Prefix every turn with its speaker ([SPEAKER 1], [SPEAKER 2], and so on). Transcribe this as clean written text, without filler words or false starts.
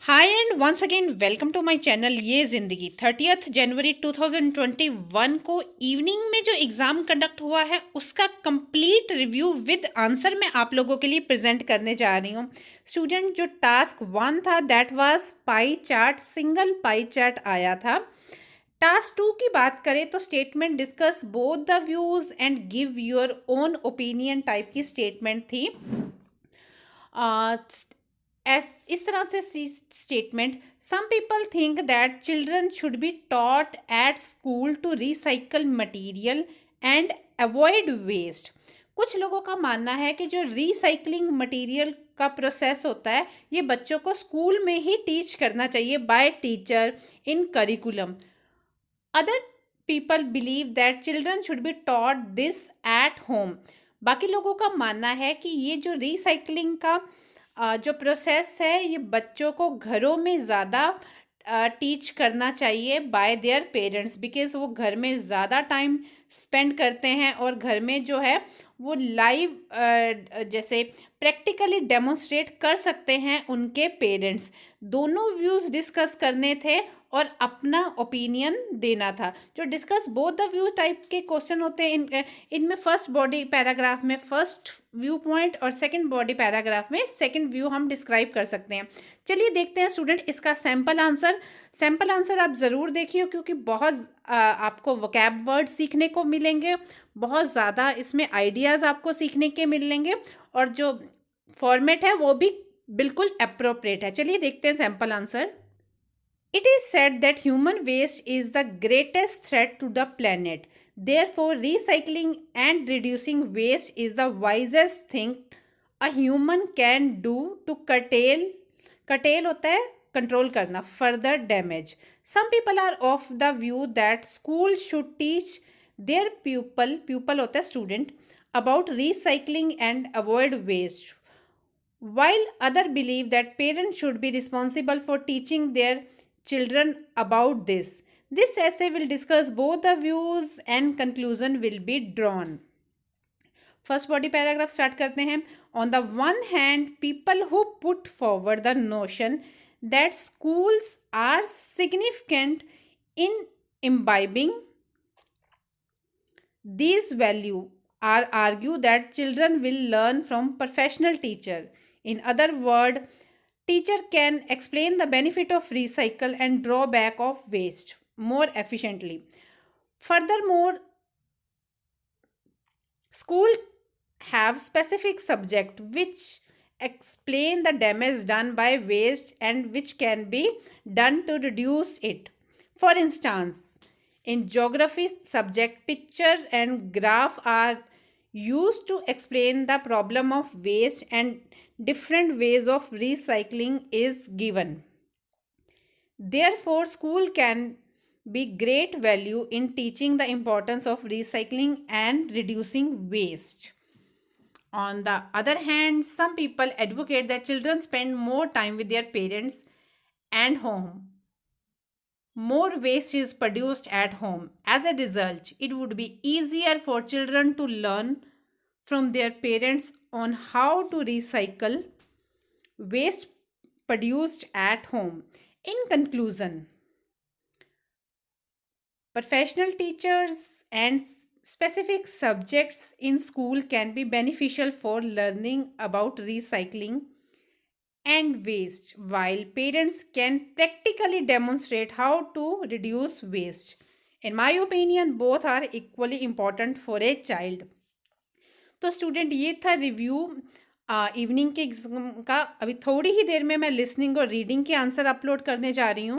[SPEAKER 1] Hi and once again welcome to my channel ये ज़िंदगी। 30 जनवरी 2021 को इवनिंग में जो एग्ज़ाम कंडक्ट हुआ है उसका कंप्लीट रिव्यू विद आंसर मैं आप लोगों के लिए प्रेजेंट करने जा रही हूँ। स्टूडेंट, जो टास्क 1 था that was pie chart, single pie chart आया था। टास्क 2 की बात करें तो statement discuss both the views and give your own opinion type की स्टेटमेंट थी। uh, इस तरह से statement, some people think that children should be taught at school to recycle material and avoid waste. कुछ लोगों का मानना है कि जो रिसाइकलिंग मटेरियल का प्रोसेस होता है ये बच्चों को स्कूल में ही टीच करना चाहिए by teacher in curriculum. Other people believe that children should be taught this at home. बाकी लोगों का मानना है कि ये जो रिसाइकलिंग का जो प्रोसेस है ये बच्चों को घरों में ज़्यादा टीच करना चाहिए बाय देयर पेरेंट्स, बिकॉज वो घर में ज़्यादा टाइम स्पेंड करते हैं और घर में जो है वो लाइव जैसे प्रैक्टिकली डेमोन्स्ट्रेट कर सकते हैं उनके पेरेंट्स। दोनों व्यूज़ डिस्कस करने थे और अपना ओपिनियन देना था। जो discuss both the view type के क्वेश्चन होते हैं इनमें फर्स्ट बॉडी पैराग्राफ में फर्स्ट व्यू पॉइंट और सेकंड बॉडी पैराग्राफ में सेकंड व्यू हम डिस्क्राइब कर सकते हैं। चलिए देखते हैं स्टूडेंट इसका सैम्पल आंसर आप ज़रूर देखिए, क्योंकि बहुत आपको वोकैब वर्ड सीखने को मिलेंगे, बहुत ज़्यादा इसमें आइडियाज़ आपको सीखने के मिलेंगे और जो फॉर्मेट है वो भी बिल्कुल अप्रोप्रिएट है। चलिए देखते हैं sample answer. It is said that human waste is the greatest threat to the planet. Therefore, recycling and reducing waste is the wisest thing a human can do to curtail होता है control करना, further damage. Some people are of the view that school should teach their pupil होता है student, about recycling and avoid waste, while others believe that parents should be responsible for teaching their children about this. This essay will discuss both the views and conclusion will be drawn. First body paragraph start करते हैं। On the one hand people who put forward the notion that schools are significant in imbibing these value are argue that children will learn from professional teacher. In other word, teacher can explain the benefit of recycle and drawback of waste more efficiently. Furthermore, school have specific subject which explain the damage done by waste and which can be done to reduce it. For instance, in geography subject, picture and graph are used to explain the problem of waste and different ways of recycling is given. Therefore, school can be great value in teaching the importance of recycling and reducing waste. On the other hand, some people advocate that children spend more time with their parents and home. More waste is produced at home. As a result, it would be easier for children to learn from their parents on how to recycle waste produced at home. In conclusion, professional teachers and specific subjects in school can be beneficial for learning about recycling and waste, while parents can practically demonstrate how to reduce waste. In my opinion, both are equally important for a child. तो student ये था review evening के exam का। अभी थोड़ी ही देर में मैं listening और रीडिंग के आंसर अपलोड करने जा रही हूँ।